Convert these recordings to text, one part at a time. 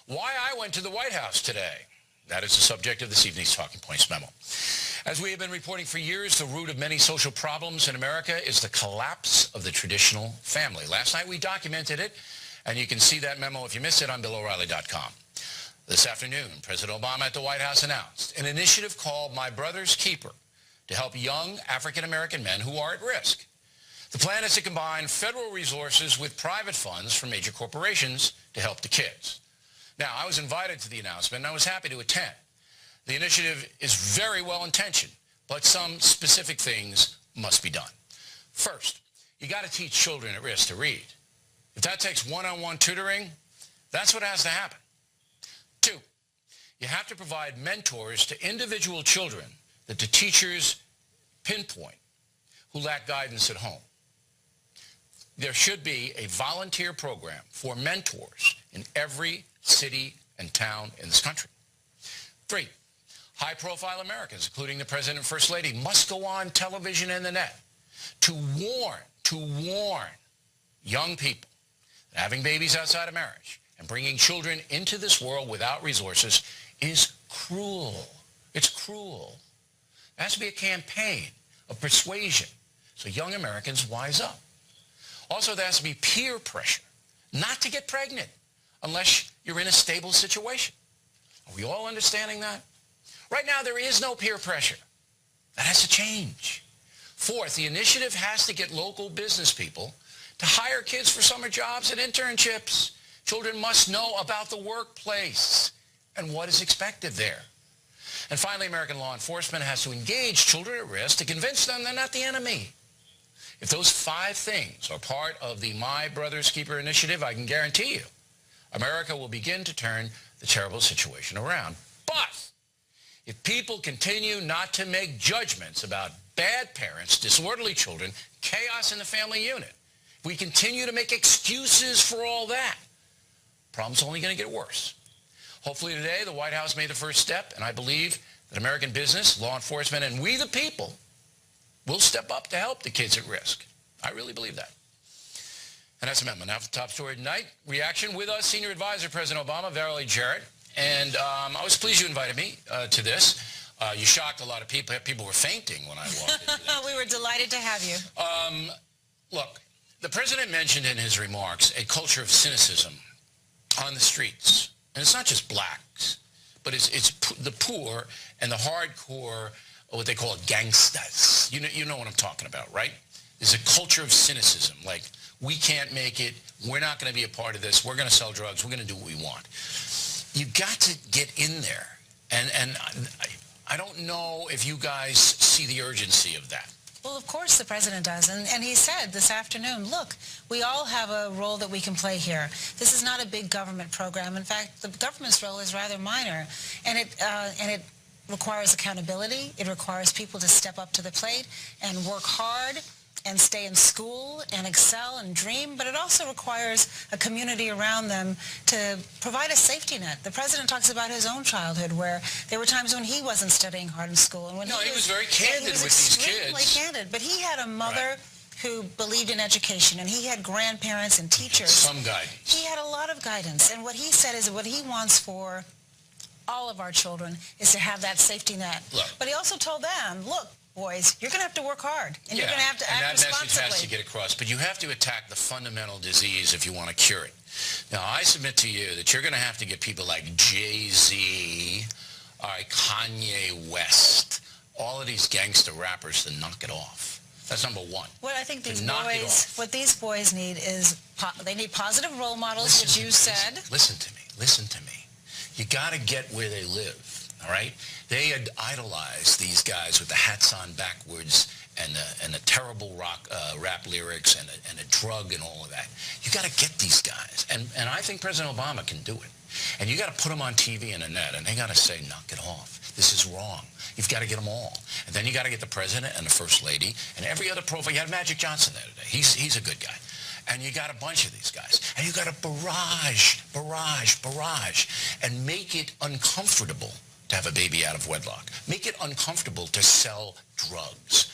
Why I went to the White House today. That is the subject of this evening's Talking Points memo. As we have been reporting for years, the root of many social problems in America is the collapse of the traditional family. Last night we documented it, and you can see that memo if you missed it on BillO'Reilly.com. This afternoon, President Obama at the White House announced an initiative called My Brother's Keeper to help young African-American men who are at risk. The plan is to combine federal resources with private funds from major corporations to help the kids. Now, I was invited to the announcement, and I was happy to attend. The initiative is very well-intentioned, but some specific things must be done. First, you got to teach children at risk to read. If that takes one-on-one tutoring, that's what has to happen. Two, you have to provide mentors to individual children that the teachers pinpoint who lack guidance at home. There should be a volunteer program for mentors in every city and town in this country. Three, high-profile Americans, including the President and First Lady, must go on television and the net to warn young people that having babies outside of marriage and bringing children into this world without resources is cruel. It's cruel. There has to be a campaign of persuasion so young Americans wise up. Also, there has to be peer pressure not to get pregnant unless you're in a stable situation. Are we all understanding that? Right now, there is no peer pressure. That has to change. Fourth, the initiative has to get local business people to hire kids for summer jobs and internships. Children must know about the workplace and what is expected there. And finally, American law enforcement has to engage children at risk to convince them they're not the enemy. If those 5 things are part of the My Brother's Keeper initiative, I can guarantee you, America will begin to turn the terrible situation around. But if people continue not to make judgments about bad parents, disorderly children, chaos in the family unit, if we continue to make excuses for all that, the problem's only going to get worse. Hopefully today, the White House made the first step, and I believe that American business, law enforcement, and we the people will step up to help the kids at risk. I really believe that. And that's the memo. Now for the top story tonight, reaction with us, Senior Advisor, President Obama, Valerie Jarrett. And I was pleased you invited me to this. You shocked a lot of people. People were fainting when I walked into this. We were delighted to have you. Look, the President mentioned in his remarks a culture of cynicism on the streets. And it's not just blacks, but it's the poor and the hardcore, what they call gangsters. You know what I'm talking about, right? There's a culture of cynicism, like, we can't make it, we're not going to be a part of this, we're going to sell drugs, we're going to do what we want. You got to get in there. And I don't know if you guys see the urgency of that. Well, of course the President does. And he said this afternoon, look, we all have a role that we can play here. This is not a big government program. In fact, the government's role is rather minor. And it requires accountability. It requires people to step up to the plate and work hard and stay in school and excel and dream, but it also requires a community around them to provide a safety net. The President talks about his own childhood, where there were times when he wasn't studying hard in school. And when he was very candid with these kids. Extremely candid, but he had a mother who believed in education, and he had grandparents and teachers. Some guidance. He had a lot of guidance, and what he said is what he wants for all of our children is to have that safety net. Look. But he also told them, look, boys, you're going to have to work hard, and you're going to have to act responsibly. And that message has to get across. But you have to attack the fundamental disease if you want to cure it. Now, I submit to you that you're going to have to get people like Jay-Z, Kanye West, all of these gangster rappers to knock it off. That's number one. What I think these boys need is, they need positive role models, which you said. Listen to me. Listen to me. You got to get where they live, all right? They had idolized these guys with the hats on backwards and the terrible rap lyrics and a drug and all of that. You got to get these guys. And I think President Obama can do it. And you got to put them on TV and the net, and they got to say, knock it off. This is wrong. You've got to get them all. And then you got to get the President and the First Lady and every other profile. You had Magic Johnson there today. He's a good guy. And you got a bunch of these guys. And you got to barrage, and make it uncomfortable to have a baby out of wedlock. Make it uncomfortable to sell drugs.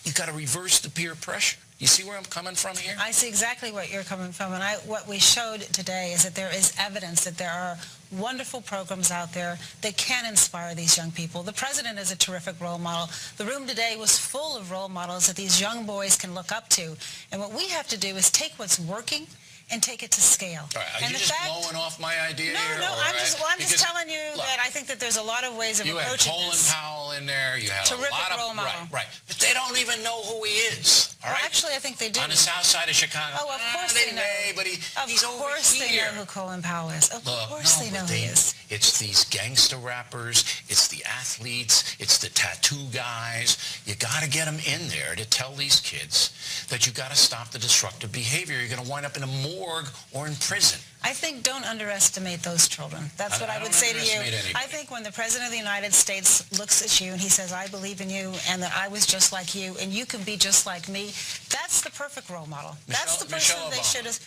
You got to reverse the peer pressure. You see where I'm coming from here? I see exactly what you're coming from, and what we showed today is that there is evidence that there are wonderful programs out there that can inspire these young people. The president is a terrific role model. The room today was full of role models that these young boys can look up to, and what we have to do is take what's working and take it to scale. All right, are and you just blowing off my idea here? No, I'm just telling you look, that I think that there's a lot of ways of you approaching had Colin this. Powell in there. You had Terrific a lot of role model. Right. But they don't even know who he is. All Well, right? actually, I think they do. On the south side of Chicago. Oh, of course they they know. may, but he's Of over course they here. know who Colin Powell is. Of Look, course no, they know but who he is. It's these gangster rappers, it's the athletes, it's the tattoo guys. You got to get them in there to tell these kids that you got to stop the destructive behavior. You're going to wind up in a morgue or in prison. I think don't underestimate those children. That's what I would say to you. I think when the President of the United States looks at you and he says, I believe in you and that I was just like you and you can be just like me, that's the perfect role model. That's the person they should have.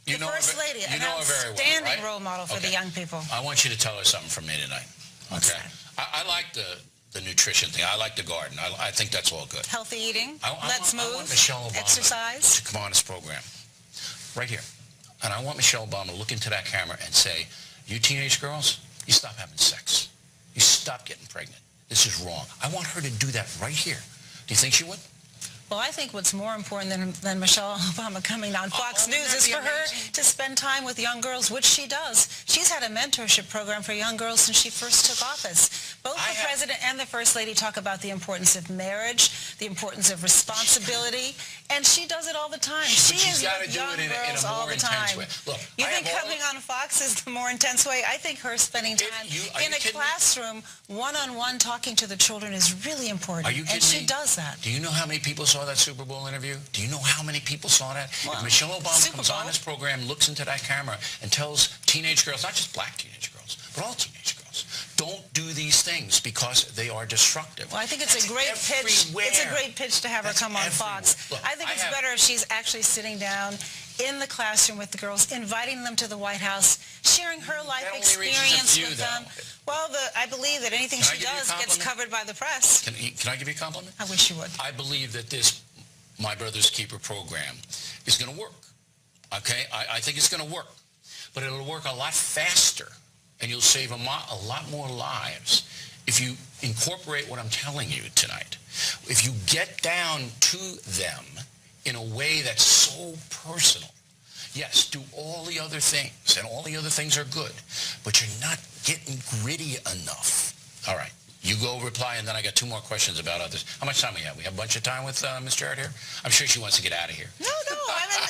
The First Lady, an outstanding role model for the young people. I want you to tell her something from me tonight. Okay. I like the nutrition thing. I like the garden. I think that's all good. Healthy eating. Let's move. I want Michelle Obama exercise. to come on this program. Right here. And I want Michelle Obama to look into that camera and say, you teenage girls, you stop having sex. You stop getting pregnant. This is wrong. I want her to do that right here. Do you think she would? Well, I think what's more important than Michelle Obama coming on Fox News is for her to spend time with young girls, which she does. She's had a mentorship program for young girls since she first took office. Both the President and the First Lady talk about the importance of marriage, the importance of responsibility, and she does it all the time. She is with young girls all the time. Look, you think coming on Fox is the more intense way? I think her spending time in a classroom, one-on-one, talking to the children is really important. Are you kidding me? And she does that. Do you know how many people saw that Super Bowl interview? Do you know how many people saw that? Well, if Michelle Obama comes on this program, looks into that camera, and tells teenage girls, not just black teenage girls, but all teenage girls, don't do these things because they are destructive. Well, I think it's a great pitch. It's a great pitch to have her come on Fox. Look, I think it's better if she's actually sitting down in the classroom with the girls, inviting them to the White House, sharing her life experience with them. Well, I believe that anything she does gets covered by the press. Can I give you a compliment? I wish you would. I believe that this My Brother's Keeper program is going to work. Okay? I think it's going to work. But it'll work a lot faster, and you'll save a lot more lives if you incorporate what I'm telling you tonight. If you get down to them in a way that's so personal. Yes, do all the other things, and all the other things are good, but you're not getting gritty enough. All right. You go reply, and then I got two more questions about others. How much time we have? We have a bunch of time with Ms. Jarrett here? I'm sure she wants to get out of here. No,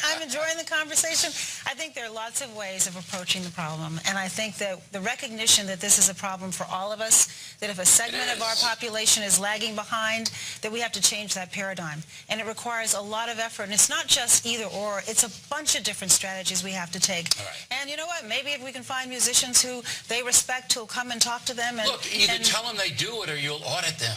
I'm enjoying the conversation. I think there are lots of ways of approaching the problem, and I think that the recognition that this is a problem for all of us, that if a segment of our population is lagging behind, that we have to change that paradigm. And it requires a lot of effort, and it's not just either or. It's a bunch of different strategies we have to take. All right. And you know what? Maybe if we can find musicians who they respect, who'll come and talk to them. And, look, either tell them they do it or you'll audit them.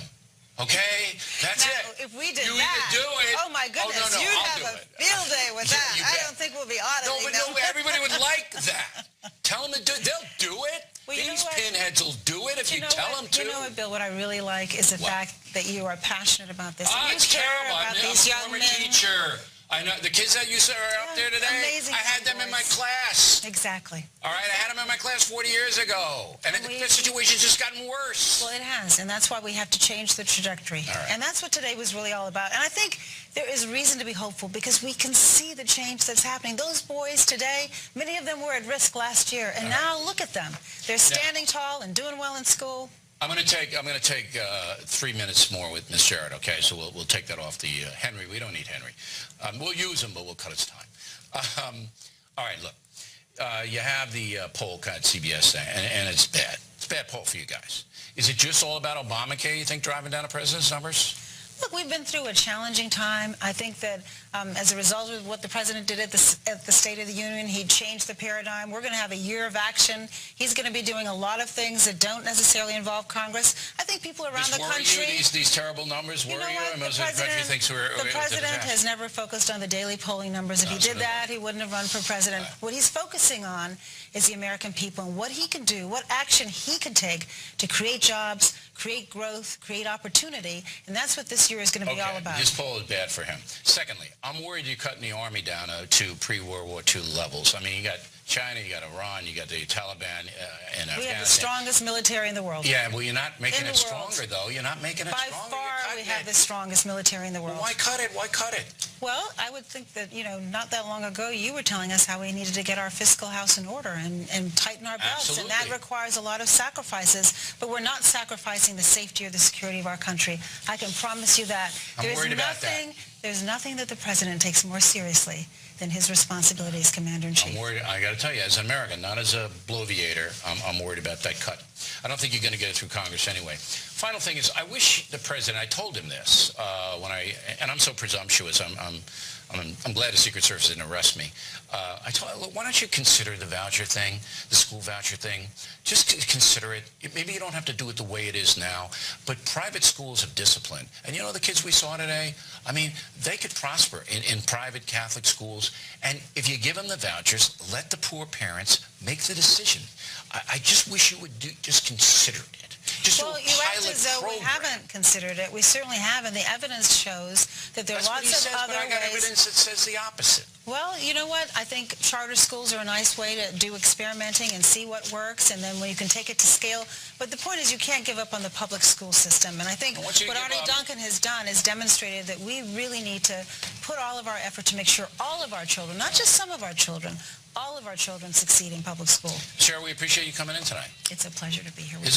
Okay? That's it. If we did you that, either do it. oh my goodness, you'd have a field day with that. I don't think we'll be auditing them. No, everybody would like that. Tell them to do it. They'll do it. Well, these pinheads will do it if you tell them to. You know what, Bill, what I really like is the fact that you are passionate about this. Oh, you it's care terrible. about these young men. I'm a former teacher. I know the kids that you saw are up there today. Amazing. I had them in my class. Exactly. All right, I had them in my class 40 years ago, and the situation's just gotten worse. Well, it has, and that's why we have to change the trajectory. All right. And that's what today was really all about. And I think there is reason to be hopeful because we can see the change that's happening. Those boys today, many of them were at risk last year, and now look at them. They're standing tall and doing well in school. I'm going to take 3 minutes more with Ms. Jarrett, okay? So we'll take that off the Henry. We don't need Henry. We'll use him, but we'll cut his time. All right, look. You have the poll at CBS, and it's bad. It's a bad poll for you guys. Is it just all about Obamacare, you think, driving down the president's numbers? Look, we've been through a challenging time. I think that as a result of what the president did at the State of the Union, he changed the paradigm. We're going to have a year of action. He's going to be doing a lot of things that don't necessarily involve Congress. I think people around the country... These terrible numbers worry you? The president has never focused on the daily polling numbers. If he did that, he wouldn't have run for president. What he's focusing on is the American people and what he can do, what action he can take to create jobs, create growth, create opportunity. And that's what this this year is going to be all about. This poll is bad for him. Secondly, I'm worried you're cutting the Army down to pre-World War II levels. I mean, you got China, you got Iran, you got the Taliban in Afghanistan. We have the strongest military in the world. Yeah, well, you're not making it stronger, though. You're not making it stronger. By far, we have the strongest military in the world. Well, why cut it? Why cut it? Well, I would think that, not that long ago, you were telling us how we needed to get our fiscal house in order and tighten our belts. Absolutely. And that requires a lot of sacrifices. But we're not sacrificing the safety or the security of our country. I can promise you that. I'm worried about that. There's nothing that the president takes more seriously than his responsibility as commander-in-chief. I'm worried. I got to tell you, as an American, not as a bloviator, I'm worried about that cut. I don't think you're going to get it through Congress anyway. Final thing is, I wish the president, I told him this and I'm so presumptuous, I'm glad the Secret Service didn't arrest me. I told him, look, why don't you consider the voucher thing, the school voucher thing? Just consider it. Maybe you don't have to do it the way it is now, but private schools have discipline. And the kids we saw today, I mean, they could prosper in private Catholic schools. And if you give them the vouchers, let the poor parents make the decision. I just wish you would just consider it. Well, you act as though we haven't considered it. We certainly have, and the evidence shows that there are lots of other ways. But I got evidence that says the opposite. Well, you know what? I think charter schools are a nice way to do experimenting and see what works, and then when you can take it to scale. But the point is you can't give up on the public school system. And I think what Arne Duncan has done is demonstrated that we really need to put all of our effort to make sure all of our children, not just some of our children, all of our children succeed in public school. Sarah, we appreciate you coming in tonight. It's a pleasure to be here with you.